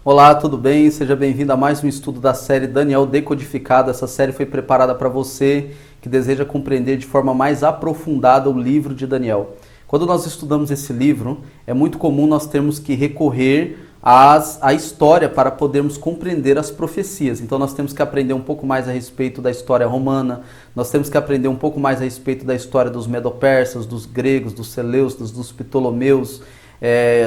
Olá, tudo bem? Seja bem-vindo a mais um estudo da série Daniel Decodificado. Essa série foi preparada para você que deseja compreender de forma mais aprofundada o livro de Daniel. Quando nós estudamos esse livro, é muito comum nós termos que recorrer à história para podermos compreender as profecias. Então nós temos que aprender um pouco mais a respeito da história romana, nós temos que aprender um pouco mais a respeito da história dos medo-persas, dos gregos, dos seleucidas, dos ptolomeus,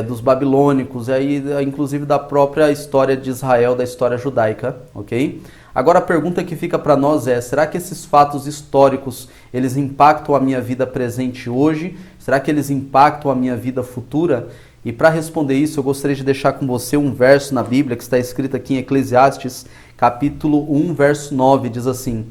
dos babilônicos, e aí, inclusive da própria história de Israel, da história judaica, ok? Agora a pergunta que fica para nós é, será que esses fatos históricos, eles impactam a minha vida presente hoje? Será que eles impactam a minha vida futura? E para responder isso, eu gostaria de deixar com você um verso na Bíblia, que está escrito aqui em Eclesiastes, capítulo 1, verso 9, diz assim: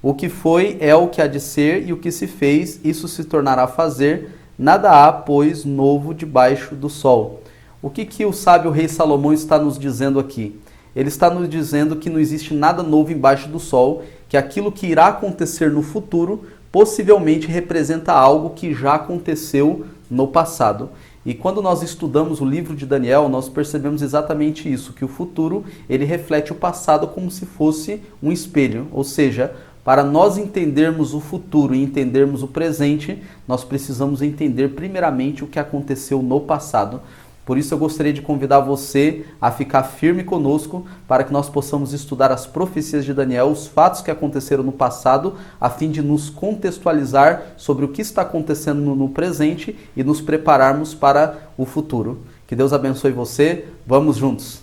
"O que foi é o que há de ser, e o que se fez, isso se tornará a fazer. Nada há, pois, novo debaixo do sol." O que o sábio rei Salomão está nos dizendo aqui? Ele está nos dizendo que não existe nada novo embaixo do sol, que aquilo que irá acontecer no futuro possivelmente representa algo que já aconteceu no passado. E quando nós estudamos o livro de Daniel, nós percebemos exatamente isso, que o futuro ele reflete o passado como se fosse um espelho, ou seja, para nós entendermos o futuro e entendermos o presente, nós precisamos entender primeiramente o que aconteceu no passado. Por isso eu gostaria de convidar você a ficar firme conosco para que nós possamos estudar as profecias de Daniel, os fatos que aconteceram no passado, a fim de nos contextualizar sobre o que está acontecendo no presente e nos prepararmos para o futuro. Que Deus abençoe você. Vamos juntos.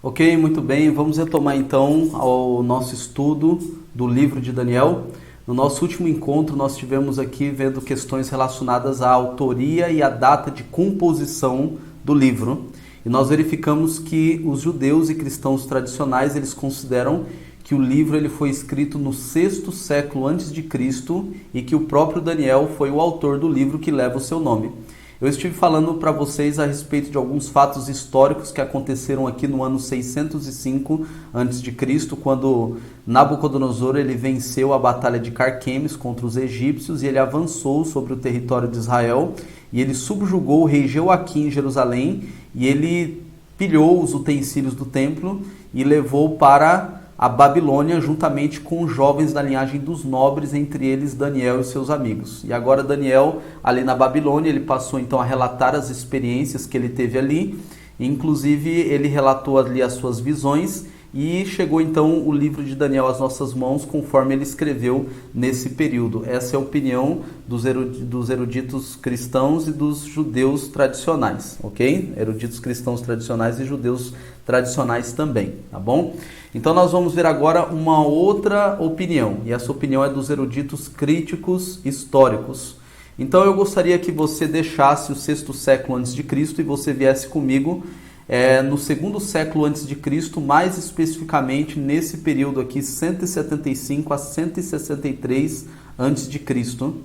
Ok, muito bem. Vamos retomar então o nosso estudo do livro de Daniel. No nosso último encontro, nós estivemos aqui vendo questões relacionadas à autoria e à data de composição do livro. E nós verificamos que os judeus e cristãos tradicionais, eles consideram que o livro ele foi escrito no 6º século antes de Cristo e que o próprio Daniel foi o autor do livro que leva o seu nome. Eu estive falando para vocês a respeito de alguns fatos históricos que aconteceram aqui no ano 605 a.C., quando Nabucodonosor ele venceu a batalha de Carquemes contra os egípcios e ele avançou sobre o território de Israel e ele subjugou o rei Jeoaquim em Jerusalém e ele pilhou os utensílios do templo e levou para a Babilônia, juntamente com os jovens da linhagem dos nobres, entre eles Daniel e seus amigos. E agora Daniel, ali na Babilônia, ele passou então a relatar as experiências que ele teve ali, e, inclusive ele relatou ali as suas visões, e chegou então o livro de Daniel às nossas mãos, conforme ele escreveu nesse período. Essa é a opinião dos eruditos cristãos e dos judeus tradicionais, ok? Eruditos cristãos tradicionais e judeus tradicionais também, tá bom? Então nós vamos ver agora uma outra opinião, e essa opinião é dos eruditos críticos históricos. Então eu gostaria que você deixasse o 6º século antes de Cristo e você viesse comigo no 2º século antes de Cristo, mais especificamente nesse período aqui, 175 a 163 antes de Cristo.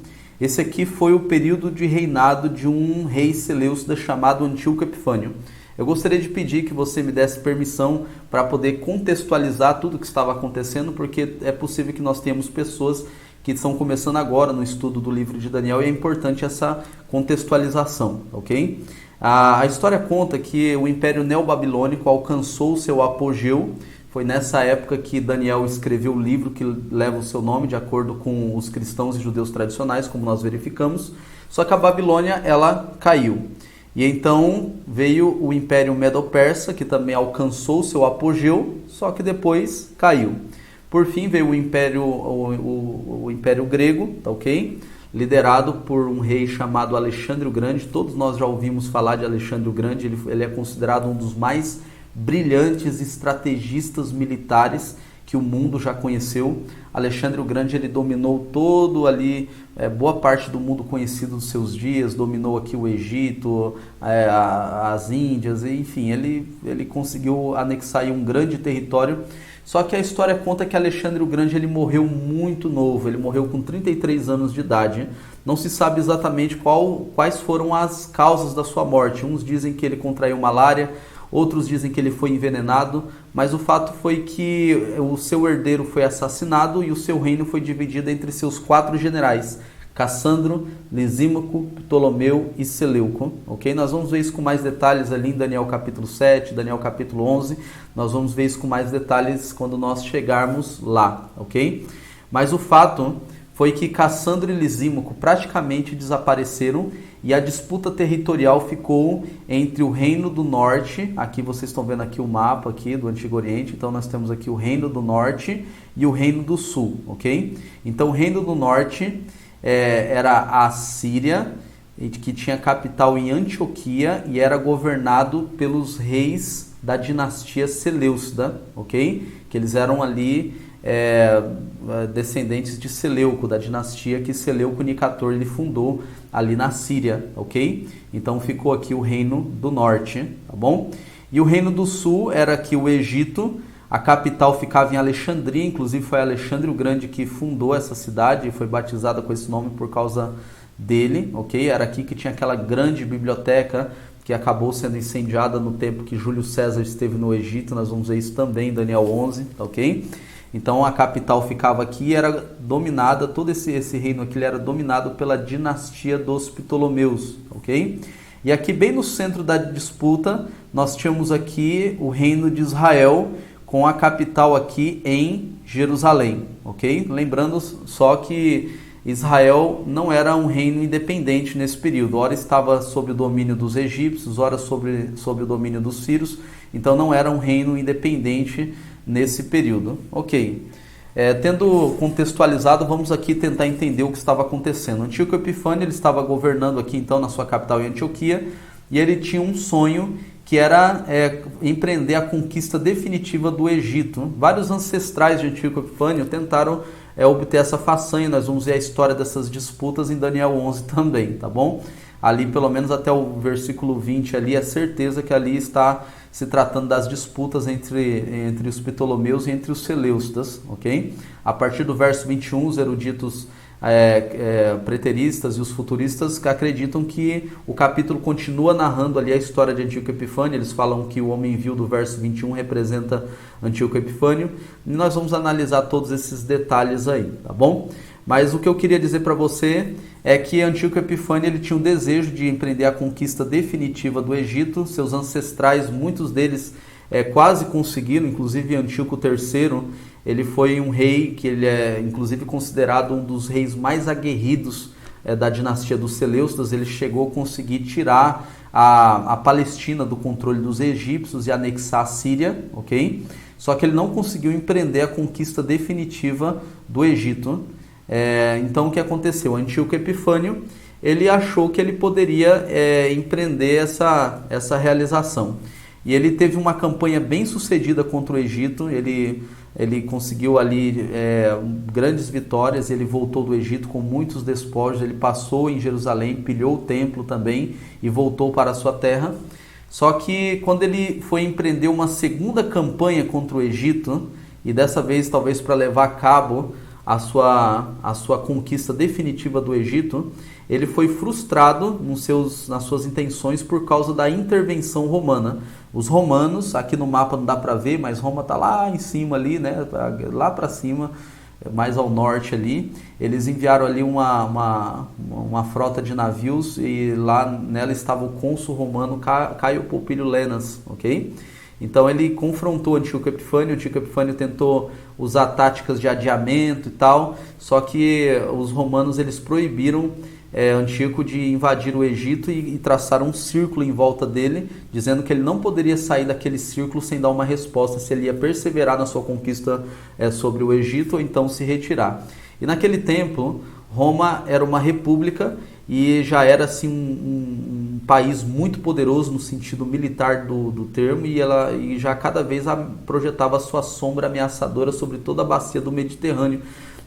Esse aqui foi o período de reinado de um rei seleucida chamado Antíoco Epifânio. Eu gostaria de pedir que você me desse permissão para poder contextualizar tudo o que estava acontecendo, porque é possível que nós tenhamos pessoas que estão começando agora no estudo do livro de Daniel e é importante essa contextualização, ok? A história conta que o Império Neobabilônico alcançou seu apogeu. Foi nessa época que Daniel escreveu o livro que leva o seu nome, de acordo com os cristãos e judeus tradicionais, como nós verificamos. Só que a Babilônia, ela caiu. E então veio o Império Medo-Persa, que também alcançou seu apogeu, só que depois caiu. Por fim veio o Império Grego, tá ok? Liderado por um rei chamado Alexandre o Grande. Todos nós já ouvimos falar de Alexandre o Grande, ele é considerado um dos mais brilhantes estrategistas militares que o mundo já conheceu. Alexandre o Grande ele dominou todo ali, boa parte do mundo conhecido dos seus dias, dominou aqui o Egito, as Índias, enfim, ele conseguiu anexar aí um grande território. Só que a história conta que Alexandre o Grande ele morreu muito novo, ele morreu com 33 anos de idade. Não se sabe exatamente quais foram as causas da sua morte. Uns dizem que ele contraiu malária, outros dizem que ele foi envenenado, mas o fato foi que o seu herdeiro foi assassinado e o seu reino foi dividido entre seus 4 generais. Cassandro, Lisímaco, Ptolomeu e Seleuco, ok? Nós vamos ver isso com mais detalhes ali em Daniel capítulo 7, Daniel capítulo 11, nós vamos ver isso com mais detalhes quando nós chegarmos lá, ok? Mas o fato foi que Cassandro e Lisímaco praticamente desapareceram e a disputa territorial ficou entre o Reino do Norte, aqui vocês estão vendo aqui o mapa aqui do Antigo Oriente, então nós temos aqui o Reino do Norte e o Reino do Sul, ok? Então o Reino do Norte era a Síria, que tinha capital em Antioquia e era governado pelos reis da dinastia Seleucida, ok? Que eles eram ali descendentes de Seleuco, da dinastia que Seleuco Nicator ele fundou ali na Síria, ok? Então ficou aqui o Reino do Norte, tá bom? E o Reino do Sul era aqui o Egito, a capital ficava em Alexandria, inclusive foi Alexandre o Grande que fundou essa cidade e foi batizada com esse nome por causa dele, ok? Era aqui que tinha aquela grande biblioteca que acabou sendo incendiada no tempo que Júlio César esteve no Egito, nós vamos ver isso também em Daniel 11, ok? Então a capital ficava aqui e era dominada, todo esse reino aqui ele era dominado pela dinastia dos Ptolomeus, ok? E aqui bem no centro da disputa nós tínhamos aqui o reino de Israel com a capital aqui em Jerusalém, ok? Lembrando só que Israel não era um reino independente nesse período, ora estava sob o domínio dos egípcios, ora sob o domínio dos sírios, então não era um reino independente nesse período. Ok, tendo contextualizado, vamos aqui tentar entender o que estava acontecendo. Antíoco Epifânio ele estava governando aqui então na sua capital em Antioquia e ele tinha um sonho que era empreender a conquista definitiva do Egito. Vários ancestrais de Antíoco Epifânio tentaram obter essa façanha, nós vamos ver a história dessas disputas em Daniel 11 também, tá bom? Ali pelo menos até o versículo 20 ali é certeza que ali está se tratando das disputas entre os Ptolomeus e entre os Seleucidas, ok? A partir do verso 21, os eruditos preteristas e os futuristas que acreditam que o capítulo continua narrando ali a história de Antíoco Epifânio. Eles falam que o homem vil do verso 21 representa Antíoco Epifânio, e nós vamos analisar todos esses detalhes aí, tá bom? Mas o que eu queria dizer para você é que Antíoco Epifânio ele tinha um desejo de empreender a conquista definitiva do Egito. Seus ancestrais, muitos deles quase conseguiram, inclusive Antíoco III, ele foi um rei que ele é inclusive considerado um dos reis mais aguerridos da dinastia dos Seleucidas. Ele chegou a conseguir tirar a Palestina do controle dos egípcios e anexar a Síria, ok? Só que ele não conseguiu empreender a conquista definitiva do Egito. Então o que aconteceu? Antíoco Epifânio ele achou que ele poderia empreender essa realização. E ele teve uma campanha bem sucedida contra o Egito, ele conseguiu ali grandes vitórias, ele voltou do Egito com muitos despojos, ele passou em Jerusalém, pilhou o templo também e voltou para a sua terra. Só que quando ele foi empreender uma segunda campanha contra o Egito, e dessa vez talvez para levar a cabo a sua conquista definitiva do Egito, ele foi frustrado nas suas intenções por causa da intervenção romana. Os romanos, aqui no mapa não dá para ver, mas Roma está lá em cima ali, né? Lá para cima, mais ao norte ali. Eles enviaram ali uma frota de navios e lá nela estava o cônsul romano Caio Popílio Lenas, ok? Então ele confrontou Antíoco Epifânio. Antíoco Epifânio tentou usar táticas de adiamento e tal, só que os romanos eles proibiram Antíoco de invadir o Egito e traçaram um círculo em volta dele, dizendo que ele não poderia sair daquele círculo sem dar uma resposta, se ele ia perseverar na sua conquista sobre o Egito ou então se retirar. E naquele tempo, Roma era uma república e já era assim um país muito poderoso no sentido militar do termo, e já cada vez projetava a sua sombra ameaçadora sobre toda a bacia do Mediterrâneo.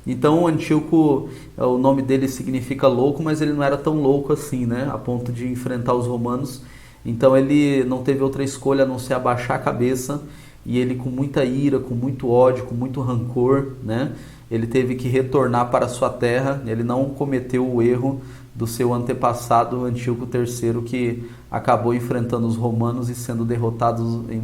Então Antíoco, o nome dele significa louco, mas ele não era tão louco assim, né, a ponto de enfrentar os romanos. Então ele não teve outra escolha a não ser abaixar a cabeça, e ele com muita ira, com muito ódio, com muito rancor, né, ele teve que retornar para a sua terra. Ele não cometeu o erro do seu antepassado Antíoco III, que acabou enfrentando os romanos e sendo derrotado em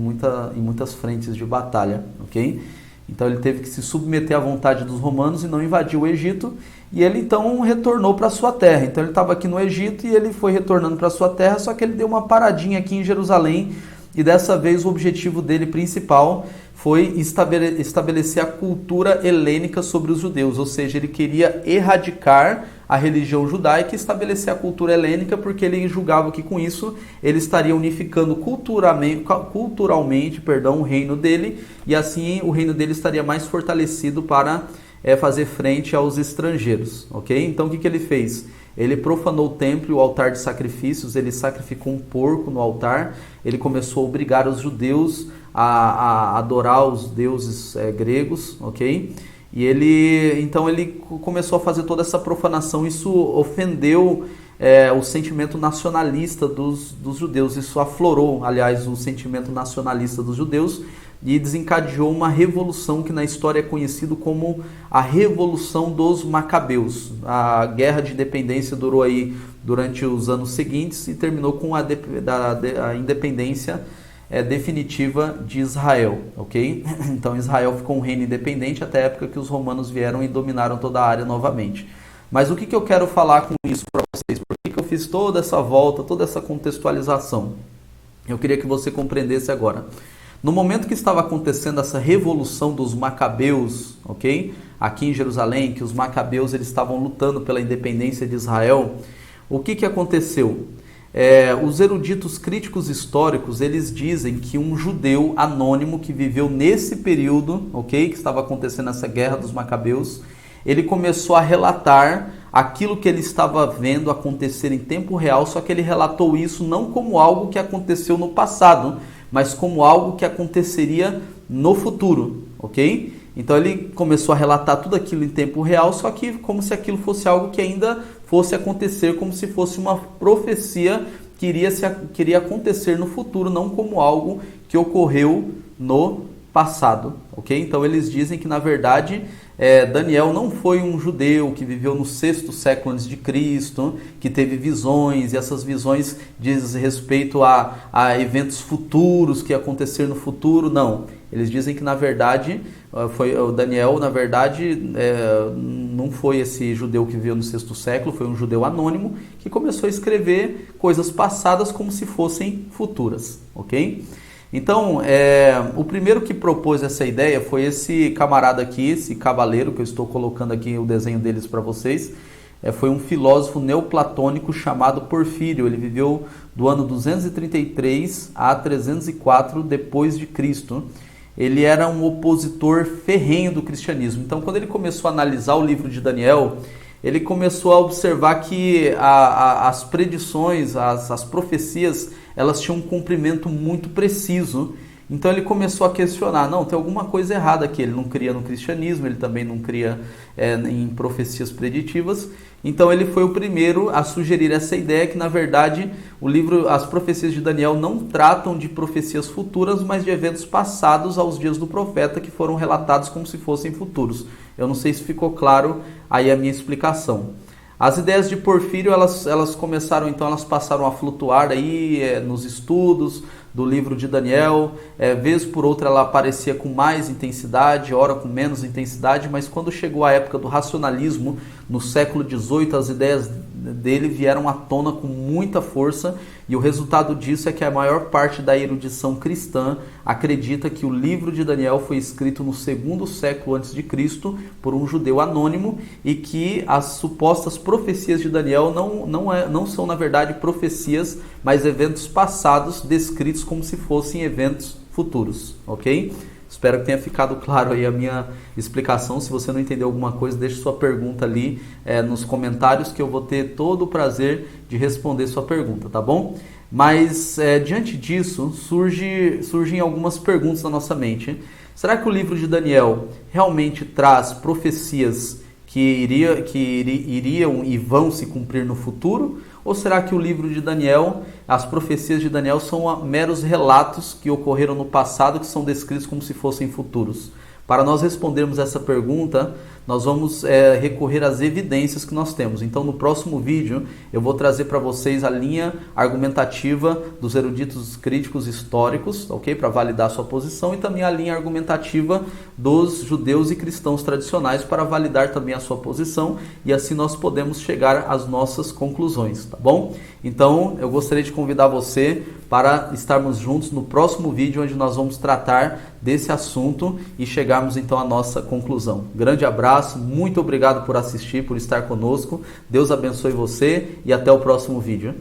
muitas frentes de batalha, ok? Então ele teve que se submeter à vontade dos romanos e não invadir o Egito, e ele então retornou para sua terra. Então ele estava aqui no Egito e ele foi retornando para sua terra, só que ele deu uma paradinha aqui em Jerusalém, e dessa vez o objetivo dele principal foi estabelecer a cultura helênica sobre os judeus, ou seja, ele queria erradicar a religião judaica e estabelecer a cultura helênica, porque ele julgava que com isso ele estaria unificando culturalmente, o reino dele, e assim o reino dele estaria mais fortalecido para fazer frente aos estrangeiros, ok? Então o que ele fez? Ele profanou o templo e o altar de sacrifícios, ele sacrificou um porco no altar, ele começou a obrigar os judeus a adorar os deuses gregos, ok? E ele começou a fazer toda essa profanação. Isso ofendeu o sentimento nacionalista dos judeus, isso aflorou, aliás, o sentimento nacionalista dos judeus, e desencadeou uma revolução que na história é conhecido como a Revolução dos Macabeus. A Guerra de Independência durou aí durante os anos seguintes e terminou com a independência definitiva de Israel, ok? Então Israel ficou um reino independente até a época que os romanos vieram e dominaram toda a área novamente. Mas o que eu quero falar com isso para vocês? Por que eu fiz toda essa volta, toda essa contextualização? Eu queria que você compreendesse agora. No momento que estava acontecendo essa revolução dos Macabeus, ok? Aqui em Jerusalém, que os Macabeus eles estavam lutando pela independência de Israel, o que aconteceu? Os eruditos críticos históricos, eles dizem que um judeu anônimo que viveu nesse período, ok? Que estava acontecendo essa guerra dos Macabeus, ele começou a relatar aquilo que ele estava vendo acontecer em tempo real, só que ele relatou isso não como algo que aconteceu no passado, mas como algo que aconteceria no futuro, ok? Então ele começou a relatar tudo aquilo em tempo real, só que como se aquilo fosse algo que ainda fosse acontecer, como se fosse uma profecia que iria acontecer no futuro, não como algo que ocorreu no passado, ok? Então eles dizem que na verdade Daniel não foi um judeu que viveu no 6º século antes de Cristo, que teve visões, e essas visões dizem respeito a eventos futuros que ia acontecer no futuro, não. Eles dizem que na verdade Daniel, na verdade, não foi esse judeu que viveu no 6º século, foi um judeu anônimo que começou a escrever coisas passadas como se fossem futuras, ok? Então, o primeiro que propôs essa ideia foi esse camarada aqui, esse cavaleiro, que eu estou colocando aqui o desenho deles para vocês. Foi um filósofo neoplatônico chamado Porfírio. Ele viveu do ano 233 a 304 depois de Cristo. Ele era um opositor ferrenho do cristianismo. Então, quando ele começou a analisar o livro de Daniel, ele começou a observar que as predições, as profecias, elas tinham um cumprimento muito preciso. Então ele começou a questionar, não, tem alguma coisa errada aqui. Ele não cria no cristianismo, ele também não cria em profecias preditivas. Então ele foi o primeiro a sugerir essa ideia que, na verdade, as profecias de Daniel não tratam de profecias futuras, mas de eventos passados aos dias do profeta que foram relatados como se fossem futuros. Eu não sei se ficou claro aí a minha explicação. As ideias de Porfírio, elas começaram, então, elas passaram a flutuar aí nos estudos do livro de Daniel. Vez por outra ela aparecia com mais intensidade, ora com menos intensidade, mas quando chegou a época do racionalismo, no século XVIII, as ideias dele vieram à tona com muita força, e o resultado disso é que a maior parte da erudição cristã acredita que o livro de Daniel foi escrito no 2º século antes de Cristo por um judeu anônimo, e que as supostas profecias de Daniel não são, na verdade, profecias, mas eventos passados descritos como se fossem eventos futuros, ok? Espero que tenha ficado claro aí a minha explicação. Se você não entendeu alguma coisa, deixe sua pergunta ali nos comentários, que eu vou ter todo o prazer de responder sua pergunta, tá bom? Mas diante disso, surgem algumas perguntas na nossa mente. Será que o livro de Daniel realmente traz profecias que iriam e vão se cumprir no futuro? Ou será que o livro de Daniel, as profecias de Daniel, são meros relatos que ocorreram no passado, que são descritos como se fossem futuros? Para nós respondermos essa pergunta, nós vamos recorrer às evidências que nós temos. Então, no próximo vídeo, eu vou trazer para vocês a linha argumentativa dos eruditos críticos históricos, ok? Para validar a sua posição, e também a linha argumentativa dos judeus e cristãos tradicionais para validar também a sua posição, e assim nós podemos chegar às nossas conclusões, tá bom? Então, eu gostaria de convidar você para estarmos juntos no próximo vídeo, onde nós vamos tratar desse assunto e chegarmos então à nossa conclusão. Grande abraço, muito obrigado por assistir, por estar conosco. Deus abençoe você e até o próximo vídeo.